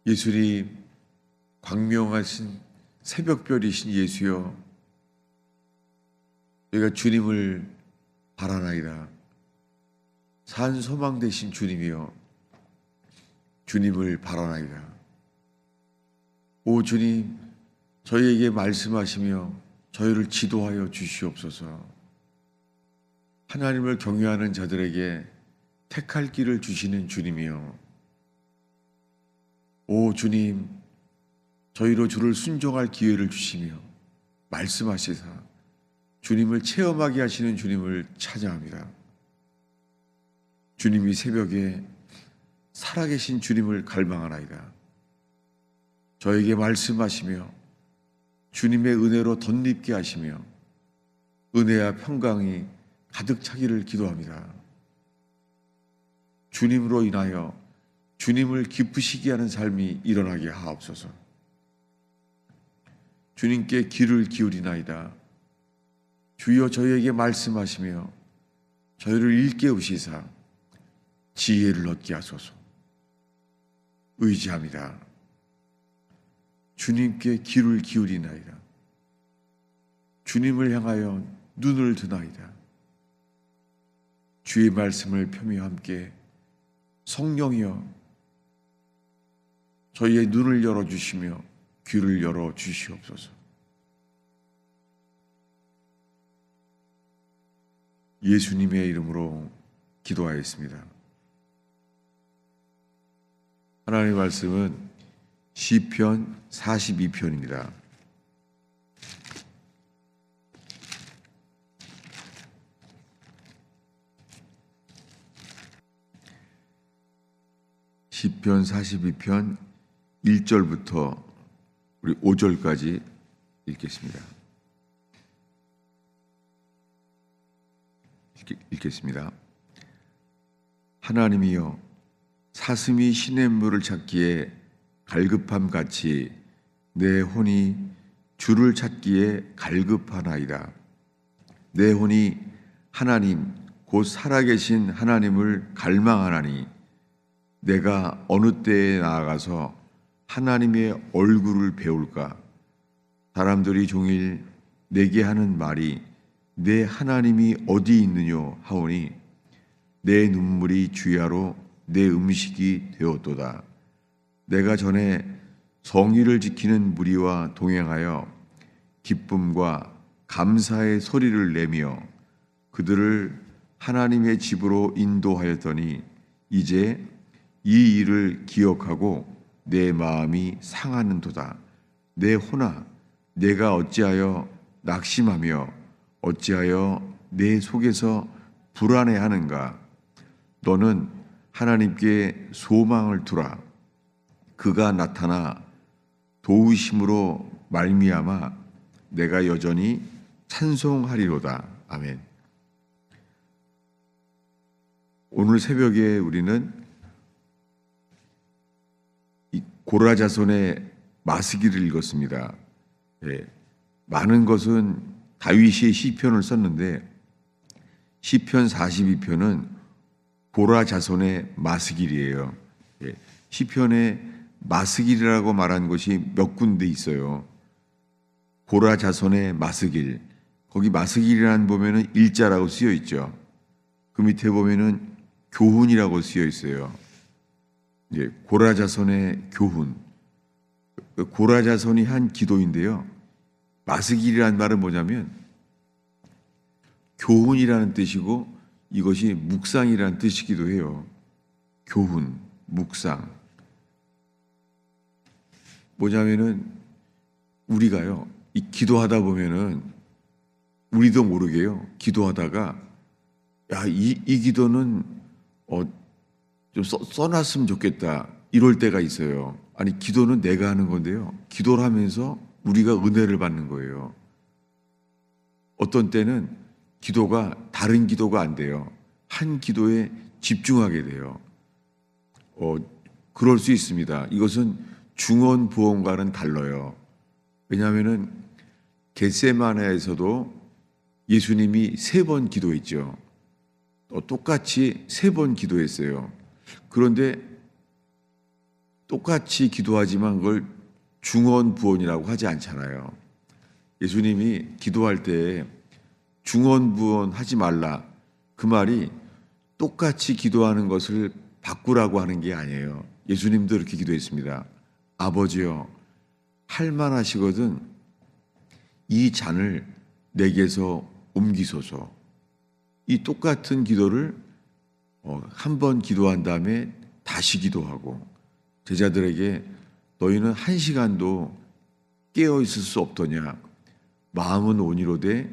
예수님, 광명하신 새벽별이신 예수여, 저희가 주님을 바라나이다. 산 소망 되신 주님이여, 주님을 바라나이다. 오 주님, 저희에게 말씀하시며 저희를 지도하여 주시옵소서. 하나님을 경외하는 자들에게 택할 길을 주시는 주님이여, 오 주님, 저희로 주를 순종할 기회를 주시며 말씀하시사 주님을 체험하게 하시는 주님을 찬양합니다. 주님이 새벽에 살아계신 주님을 갈망하나이다. 저에게 말씀하시며 주님의 은혜로 덧입게 하시며 은혜와 평강이 가득 차기를 기도합니다. 주님으로 인하여 주님을 기쁘시게 하는 삶이 일어나게 하옵소서. 주님께 귀를 기울이나이다. 주여 저희에게 말씀하시며 저희를 일깨우시사 지혜를 얻게 하소서. 의지합니다. 주님께 귀를 기울이나이다. 주님을 향하여 눈을 드나이다. 주의 말씀을 펴며 함께 성령이여 저희의 눈을 열어주시며 귀를 열어주시옵소서. 예수님의 이름으로 기도하였습니다. 하나님의 말씀은 시편 42편입니다. 시편 42편 1절부터 우리 5절까지 읽겠습니다. 읽겠습니다. 하나님이여, 사슴이 시냇물을 찾기에 갈급함 같이 내 혼이 주를 찾기에 갈급하나이다. 내 혼이 하나님 곧 살아계신 하나님을 갈망하나니 내가 어느 때에 나아가서 하나님의 얼굴을 배울까? 사람들이 종일 내게 하는 말이 내 하나님이 어디 있느뇨 하오니 내 눈물이 주야로 내 음식이 되었도다. 내가 전에 성의를 지키는 무리와 동행하여 기쁨과 감사의 소리를 내며 그들을 하나님의 집으로 인도하였더니 이제 이 일을 기억하고 내 마음이 상하는도다. 내 혼아, 내가 어찌하여 낙심하며 어찌하여 내 속에서 불안해하는가? 너는 하나님께 소망을 두라. 그가 나타나 도우심으로 말미암아 내가 여전히 찬송하리로다. 아멘. 오늘 새벽에 우리는 이 고라자손의 마스기를 읽었습니다. 예, 많은 것은 다윗이 시편을 썼는데 시편 42편은 고라자손의 마스길이에요. 예, 시편에 마스길이라고 말한 것이 몇 군데 있어요. 고라자손의 마스길, 거기 마스길이라는 보면은 일자라고 쓰여 있죠. 그 밑에 보면은 교훈이라고 쓰여 있어요. 예, 고라자손의 교훈. 고라자손이 한 기도인데요. 마스길이라는 말은 뭐냐면 교훈이라는 뜻이고 이것이 묵상이라는 뜻이기도 해요. 교훈, 묵상. 뭐냐면은 우리가요, 이 기도하다 보면은 우리도 모르게요, 기도하다가 야, 이 기도는 좀 써놨으면 좋겠다 이럴 때가 있어요. 아니, 기도는 내가 하는 건데요, 기도를 하면서 우리가 은혜를 받는 거예요. 어떤 때는 기도가 다른 기도가 안 돼요. 한 기도에 집중하게 돼요. 그럴 수 있습니다. 이것은 중언부언과는 달라요. 왜냐하면은 겟세마네에서도 예수님이 3번 기도했죠. 똑같이 3번 기도했어요. 그런데 똑같이 기도하지만 그걸 중언부언이라고 하지 않잖아요. 예수님이 기도할 때 중언부언 하지 말라, 그 말이 똑같이 기도하는 것을 바꾸라고 하는 게 아니에요. 예수님도 이렇게 기도했습니다. 아버지여, 할만하시거든 이 잔을 내게서 옮기소서. 이 똑같은 기도를 한 번 기도한 다음에 다시 기도하고, 제자들에게 너희는 한 시간도 깨어 있을 수 없더냐, 마음은 온이로되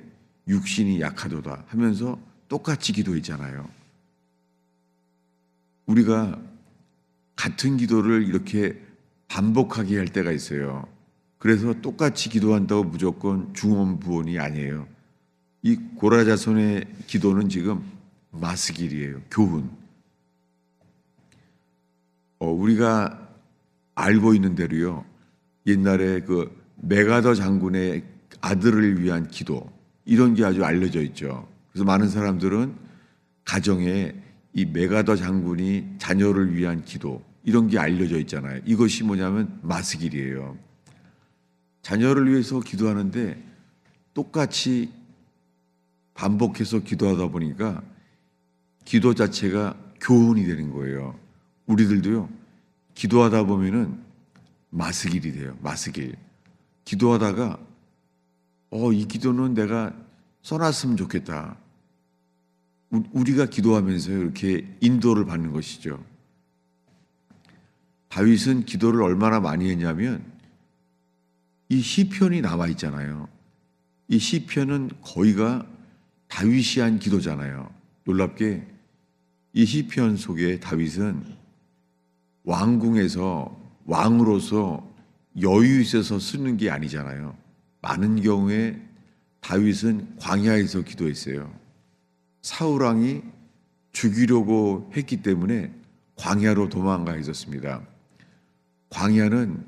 육신이 약하도다 하면서 똑같이 기도했잖아요. 우리가 같은 기도를 이렇게 반복하게 할 때가 있어요. 그래서 똑같이 기도한다고 무조건 중언부언이 아니에요. 이 고라자손의 기도는 지금 마스길이에요. 교훈. 우리가 알고 있는 대로요, 옛날에 그 메가더 장군의 아들을 위한 기도, 이런 게 아주 알려져 있죠. 그래서 많은 사람들은 가정에 이 메가더 장군이 자녀를 위한 기도, 이런 게 알려져 있잖아요. 이것이 뭐냐면 마스길이에요. 자녀를 위해서 기도하는데 똑같이 반복해서 기도하다 보니까 기도 자체가 교훈이 되는 거예요. 우리들도요, 기도하다 보면은 마스길이 돼요. 마스길. 기도하다가 이 기도는 내가 써놨으면 좋겠다. 우리가 기도하면서 이렇게 인도를 받는 것이죠. 다윗은 기도를 얼마나 많이 했냐면, 이 시편이 남아 있잖아요. 이 시편은 거의가 다윗이 한 기도잖아요. 놀랍게 이 시편 속에 다윗은 왕궁에서 왕으로서 여유 있어서 쓰는 게 아니잖아요. 많은 경우에 다윗은 광야에서 기도했어요. 사울 왕이 죽이려고 했기 때문에 광야로 도망가 있었습니다. 광야는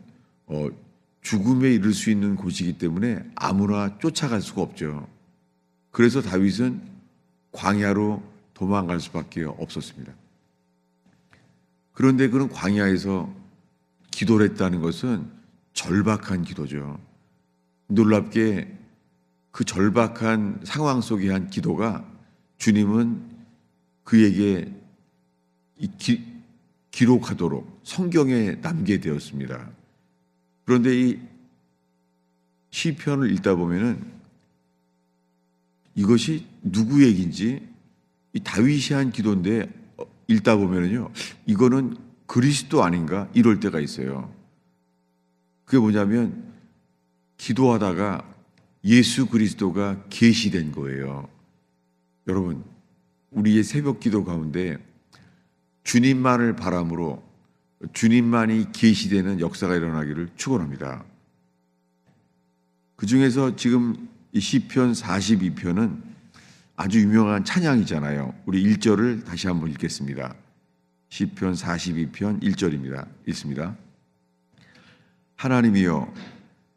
죽음에 이를 수 있는 곳이기 때문에 아무나 쫓아갈 수가 없죠. 그래서 다윗은 광야로 도망갈 수밖에 없었습니다. 그런데 그런 광야에서 기도를 했다는 것은 절박한 기도죠. 놀랍게 그 절박한 상황 속에 한 기도가 주님은 그에게 기록하도록 성경에 남게 되었습니다. 그런데 이 시편을 읽다 보면은 이것이 누구 얘기인지, 이 다윗이 한 기도인데 읽다 보면은요, 이거는 그리스도 아닌가 이럴 때가 있어요. 그게 뭐냐면 기도하다가 예수 그리스도가 계시된 거예요. 여러분, 우리의 새벽 기도 가운데 주님만을 바람으로 주님만이 계시되는 역사가 일어나기를 축원합니다. 그 중에서 지금 이 시편 42편은 아주 유명한 찬양이잖아요. 우리 1절을 다시 한번 읽겠습니다. 시편 42편 1절입니다. 읽습니다. 하나님이여,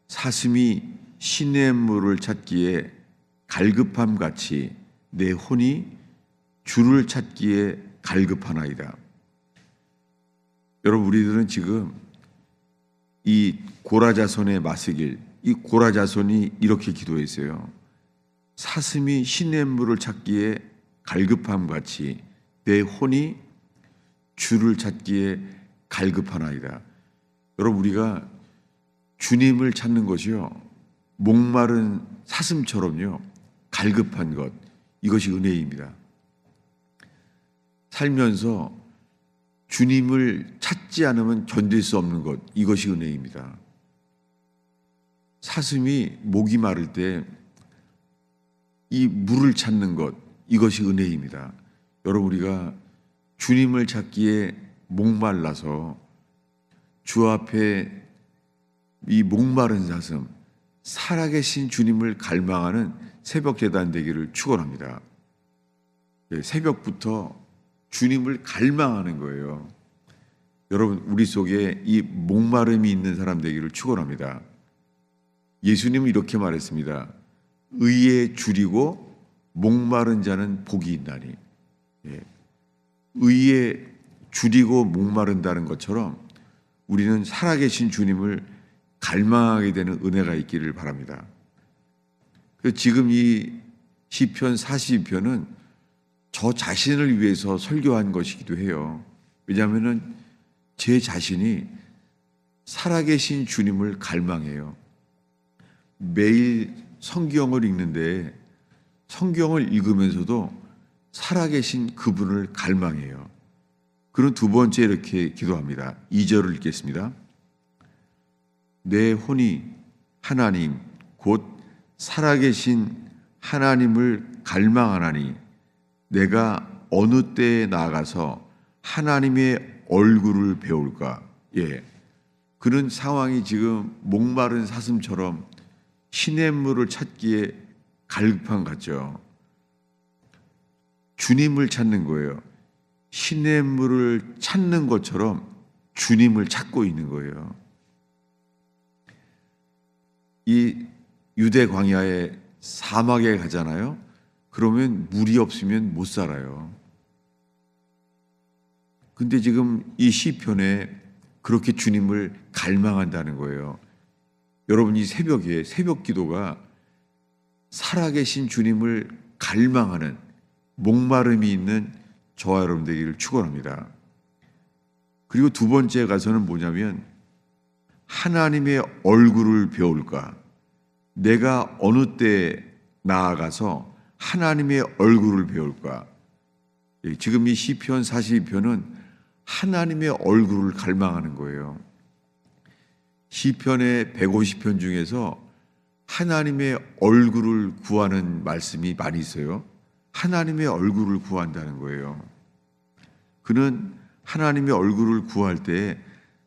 사슴이 시냇물을 찾기에 갈급함 같이 내 혼이 주를 찾기에 갈급하나이다. 여러분, 우리들은 지금 이 고라자손의 마스길, 이 고라자손이 이렇게 기도했어요. 사슴이 시냇물을 찾기에 갈급함 같이 내 혼이 주를 찾기에 갈급하나이다. 여러분, 우리가 주님을 찾는 것이요, 목마른 사슴처럼요 갈급한 것, 이것이 은혜입니다. 살면서 주님을 찾지 않으면 견딜 수 없는 것, 이것이 은혜입니다. 사슴이 목이 마를 때 이 물을 찾는 것, 이것이 은혜입니다. 여러분, 우리가 주님을 찾기에 목말라서 주 앞에 이 목마른 사슴, 살아계신 주님을 갈망하는 새벽 제단 되기를 축원합니다. 새벽부터 주님을 갈망하는 거예요. 여러분, 우리 속에 이 목마름이 있는 사람 되기를 축원합니다. 예수님은 이렇게 말했습니다. 의에 줄이고 목마른 자는 복이 있나니. 의에 줄이고 목마른다는 것처럼 우리는 살아계신 주님을 갈망하게 되는 은혜가 있기를 바랍니다. 지금 이 시편 42편은 저 자신을 위해서 설교한 것이기도 해요. 왜냐하면 제 자신이 살아계신 주님을 갈망해요. 매일 성경을 읽는데 성경을 읽으면서도 살아계신 그분을 갈망해요. 그럼 두 번째 이렇게 기도합니다. 2절을 읽겠습니다. 내 혼이 하나님 곧 살아계신 하나님을 갈망하나니 내가 어느 때에 나아가서 하나님의 얼굴을 배울까? 예. 그런 상황이 지금 목마른 사슴처럼 시냇물을 찾기에 갈급한 같죠. 주님을 찾는 거예요. 시냇물을 찾는 것처럼 주님을 찾고 있는 거예요. 이 유대 광야에 사막에 가잖아요. 그러면 물이 없으면 못 살아요. 근데 지금 이 시편에 그렇게 주님을 갈망한다는 거예요. 여러분, 이 새벽에 새벽 기도가 살아계신 주님을 갈망하는 목마름이 있는 저와 여러분 되기를 축원합니다. 그리고 두 번째 가서는 뭐냐면 하나님의 얼굴을 배울까? 내가 어느 때 나아가서 하나님의 얼굴을 배울까? 지금 이 시편 42편은 하나님의 얼굴을 갈망하는 거예요. 시편의 150편 중에서 하나님의 얼굴을 구하는 말씀이 많이 있어요. 하나님의 얼굴을 구한다는 거예요. 그는 하나님의 얼굴을 구할 때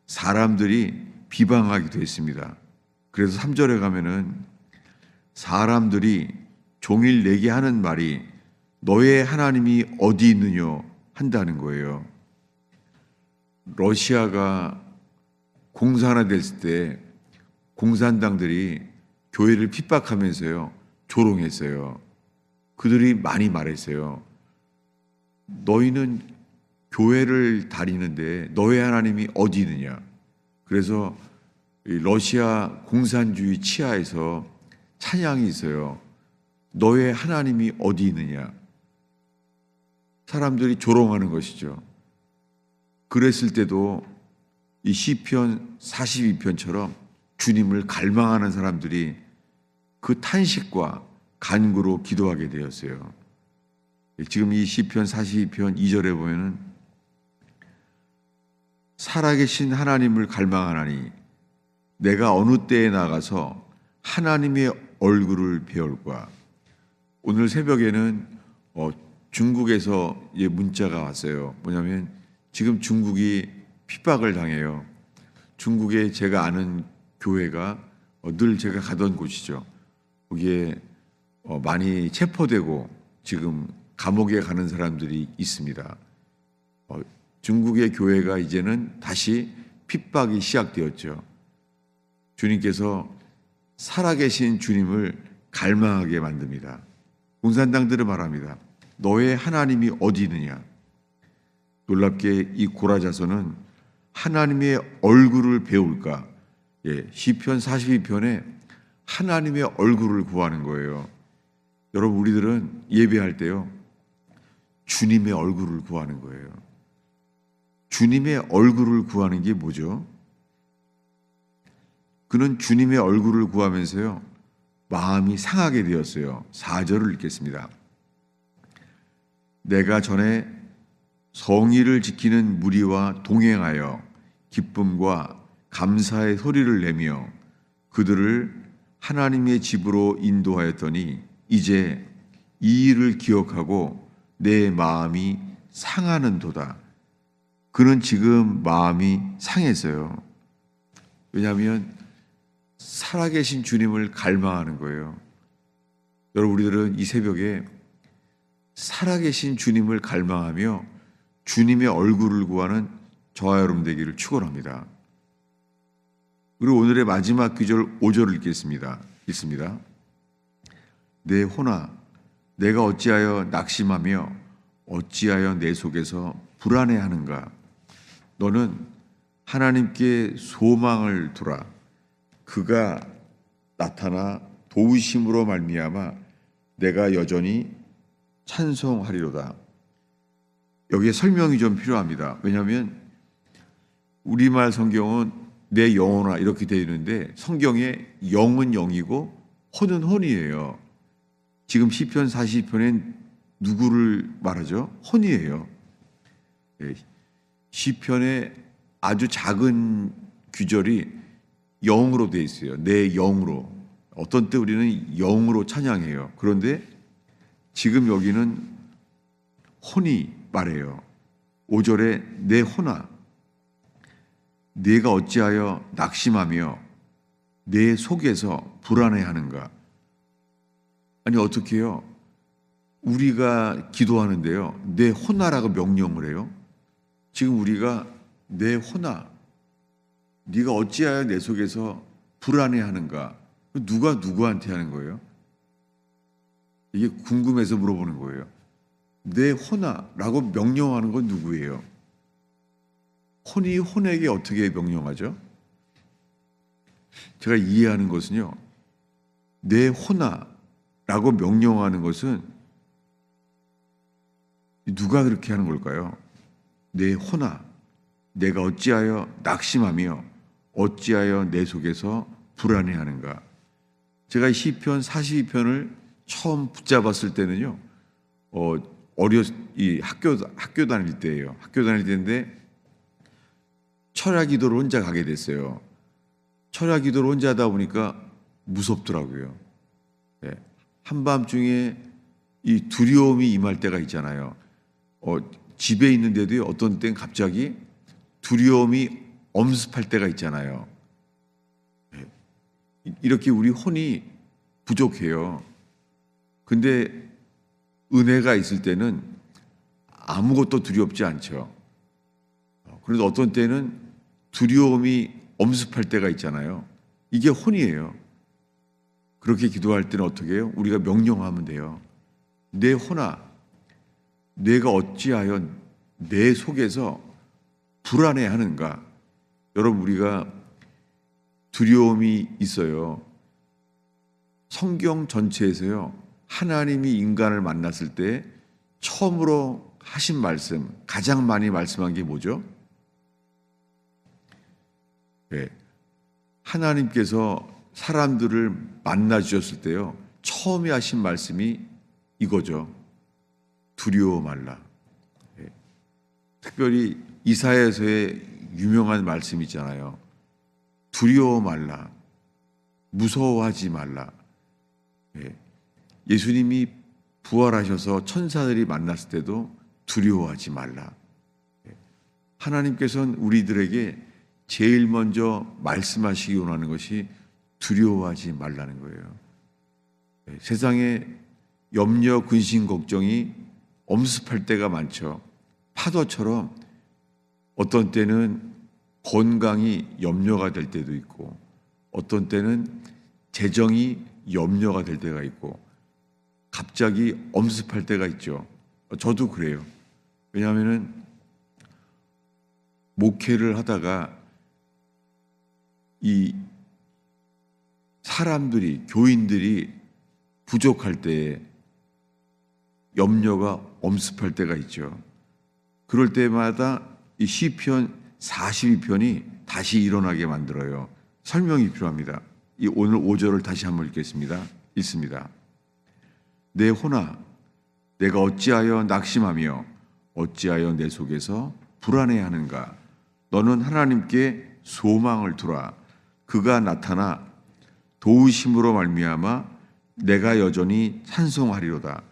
사람들이 비방하기도 했습니다. 그래서 3절에 가면은 사람들이 종일 내게 하는 말이 너의 하나님이 어디 있느냐 한다는 거예요. 러시아가 공산화됐을 때 공산당들이 교회를 핍박하면서요 조롱했어요. 그들이 많이 말했어요. 너희는 교회를 다니는데 너의 하나님이 어디 있느냐. 그래서 러시아 공산주의 치하에서 찬양이 있어요. 너의 하나님이 어디 있느냐. 사람들이 조롱하는 것이죠. 그랬을 때도 이 시편 42편처럼 주님을 갈망하는 사람들이 그 탄식과 간구로 기도하게 되었어요. 지금 이 시편 42편 2절에 보면은 살아계신 하나님을 갈망하나니 내가 어느 때에 나가서 하나님의 얼굴을 배울까? 오늘 새벽에는 중국에서 문자가 왔어요. 뭐냐면 지금 중국이 핍박을 당해요. 중국에 제가 아는 교회가 늘 제가 가던 곳이죠. 거기에 많이 체포되고 지금 감옥에 가는 사람들이 있습니다. 중국의 교회가 이제는 다시 핍박이 시작되었죠. 주님께서 살아계신 주님을 갈망하게 만듭니다. 공산당들은 말합니다. 너의 하나님이 어디 있느냐. 놀랍게 이 고라자서는 하나님의 얼굴을 배울까. 시편 42편에 하나님의 얼굴을 구하는 거예요. 여러분, 우리들은 예배할 때요 주님의 얼굴을 구하는 거예요. 주님의 얼굴을 구하는 게 뭐죠? 그는 주님의 얼굴을 구하면서요 마음이 상하게 되었어요. 4절을 읽겠습니다. 내가 전에 성의를 지키는 무리와 동행하여 기쁨과 감사의 소리를 내며 그들을 하나님의 집으로 인도하였더니 이제 이 일을 기억하고 내 마음이 상하는도다. 그는 지금 마음이 상했어요. 왜냐하면 살아계신 주님을 갈망하는 거예요. 여러분, 우리들은 이 새벽에 살아계신 주님을 갈망하며 주님의 얼굴을 구하는 저와 여러분 되기를 축원합니다. 그리고 오늘의 마지막 구절 5절을 읽겠습니다. 읽습니다. 내 혼아, 내가 어찌하여 낙심하며 어찌하여 내 속에서 불안해하는가? 너는 하나님께 소망을 두라. 그가 나타나 도우심으로 말미암아 내가 여전히 찬송하리로다. 여기에 설명이 좀 필요합니다. 왜냐하면 우리말 성경은 내 영혼아 이렇게 되어 있는데 성경에 영은 영이고 혼은 혼이에요. 지금 시편 40편엔 누구를 말하죠? 혼이에요. 시편에 아주 작은 규절이 영으로 되어 있어요. 내 영으로. 어떤 때 우리는 영으로 찬양해요. 그런데 지금 여기는 혼이 말해요. 5절에 내 혼아 네가 어찌하여 낙심하며 내 속에서 불안해하는가. 아니 어떻게 해요? 우리가 기도하는데요. 내 혼아라고 명령을 해요. 지금 우리가 내 혼아 네가 어찌하여 내 속에서 불안해하는가. 누가 누구한테 하는 거예요? 이게 궁금해서 물어보는 거예요. 내 혼아라고 명령하는 건 누구예요? 혼이 혼에게 어떻게 명령하죠? 제가 이해하는 것은요. 내 혼아라고 명령하는 것은 누가 그렇게 하는 걸까요? 내 혼아 내가 어찌하여 낙심하며 어찌하여 내 속에서 불안해하는가. 제가 시편 42편을 처음 붙잡았을 때는요. 학교 다닐 때예요. 학교 다닐 때인데 철야 기도를 혼자 가게 됐어요. 철야 기도를 혼자 하다 보니까 무섭더라고요. 네. 한밤중에 이 두려움이 임할 때가 있잖아요. 집에 있는데도 어떤 때는 갑자기 두려움이 엄습할 때가 있잖아요. 네. 이렇게 우리 혼이 부족해요. 근데 은혜가 있을 때는 아무것도 두렵지 않죠. 그런데 어떤 때는 두려움이 엄습할 때가 있잖아요. 이게 혼이에요. 그렇게 기도할 때는 어떻게 해요? 우리가 명령하면 돼요. 내 혼아, 내가 어찌하여 내 속에서 불안해하는가. 여러분 우리가 두려움이 있어요. 성경 전체에서요. 하나님이 인간을 만났을 때 처음으로 하신 말씀, 가장 많이 말씀한 게 뭐죠? 네. 하나님께서 사람들을 만나 주셨을 때요. 처음에 하신 말씀이 이거죠. 두려워 말라. 네. 특별히 이사야서의 유명한 말씀 있잖아요. 두려워 말라. 무서워하지 말라. 네. 예수님이 부활하셔서 천사들이 만났을 때도 두려워하지 말라. 네. 하나님께서는 우리들에게 제일 먼저 말씀하시기 원하는 것이 두려워하지 말라는 거예요. 네. 세상에 염려, 근심, 걱정이 엄습할 때가 많죠. 파도처럼 어떤 때는 건강이 염려가 될 때도 있고 어떤 때는 재정이 염려가 될 때가 있고 갑자기 엄습할 때가 있죠. 저도 그래요. 왜냐하면 목회를 하다가 이 사람들이 교인들이 부족할 때 염려가 엄습할 때가 있죠. 그럴 때마다 이 시편 42편이 다시 일어나게 만들어요. 설명이 필요합니다. 이 오늘 5절을 다시 한번 읽겠습니다. 읽습니다. 내 혼아, 내가 어찌하여 낙심하며 어찌하여 내 속에서 불안해하는가. 너는 하나님께 소망을 두라. 그가 나타나 도우심으로 말미암아 내가 여전히 찬송하리로다.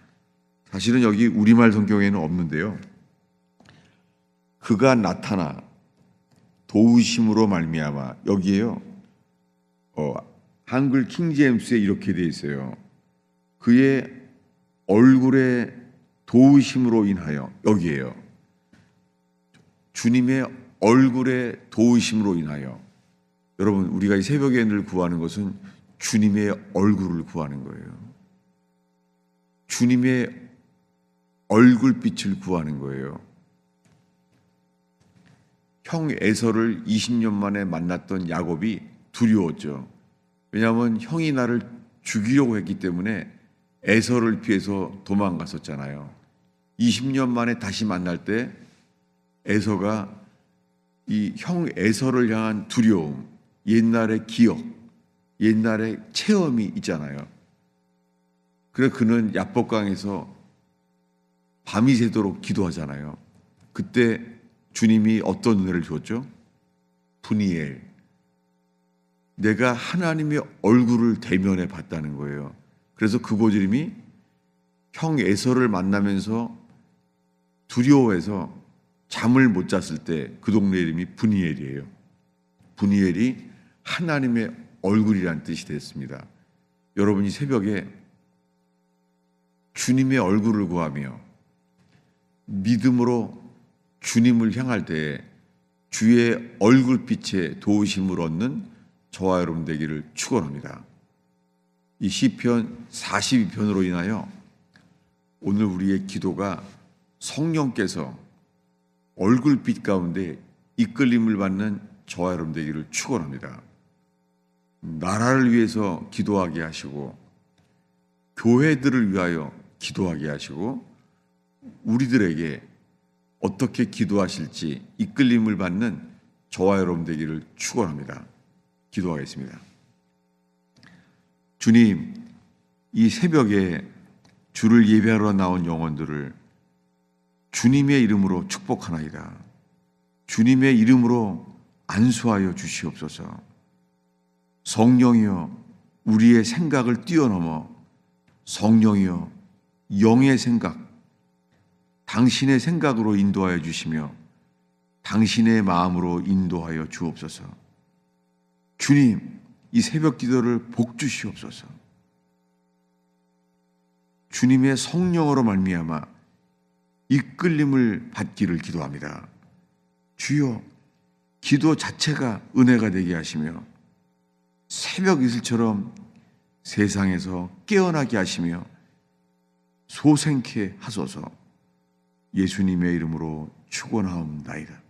사실은 여기 우리말 성경에는 없는데요. 그가 나타나 도우심으로 말미암아 여기에요. 한글 킹제임스에 이렇게 되어 있어요. 그의 얼굴의 도우심으로 인하여 여기에요. 주님의 얼굴의 도우심으로 인하여. 여러분 우리가 이 새벽에 늘 구하는 것은 주님의 얼굴을 구하는 거예요. 형 에서를 20년 만에 만났던 야곱이 두려웠죠. 왜냐하면 형이 나를 죽이려고 했기 때문에 에서를 피해서 도망갔었잖아요. 20년 만에 다시 만날 때 에서가 이 형 에서를 향한 두려움, 옛날의 기억, 옛날의 체험이 있잖아요. 그래서 그는 야복강에서 밤이 새도록 기도하잖아요. 그때 주님이 어떤 은혜를 줬죠? 분이엘. 내가 하나님의 얼굴을 대면해 봤다는 거예요. 그래서 그곳 이름이 형 에서를 만나면서 두려워해서 잠을 못 잤을 때 그 동네 이름이 분이엘이에요. 분이엘이 하나님의 얼굴이란 뜻이 됐습니다. 여러분이 새벽에 주님의 얼굴을 구하며 믿음으로 주님을 향할 때 주의 얼굴빛에 도우심을 얻는 저와 여러분 되기를 축원합니다. 이 시편 42편으로 인하여 오늘 우리의 기도가 성령께서 얼굴빛 가운데 이끌림을 받는 저와 여러분 되기를 축원합니다. 나라를 위해서 기도하게 하시고 교회들을 위하여 기도하게 하시고 우리들에게 어떻게 기도하실지 이끌림을 받는 저와 여러분 되기를 축원합니다. 기도하겠습니다. 주님, 이 새벽에 주를 예배하러 나온 영혼들을 주님의 이름으로 축복하나이다. 주님의 이름으로 안수하여 주시옵소서. 성령이여 우리의 생각을 뛰어넘어 성령이여 영의 생각, 당신의 생각으로 인도하여 주시며 당신의 마음으로 인도하여 주옵소서. 주님, 이 새벽 기도를 복 주시옵소서. 주님의 성령으로 말미암아 이끌림을 받기를 기도합니다. 주여, 기도 자체가 은혜가 되게 하시며 새벽 이슬처럼 세상에서 깨어나게 하시며 소생케 하소서. 예수님의 이름으로 축원하옵나이다.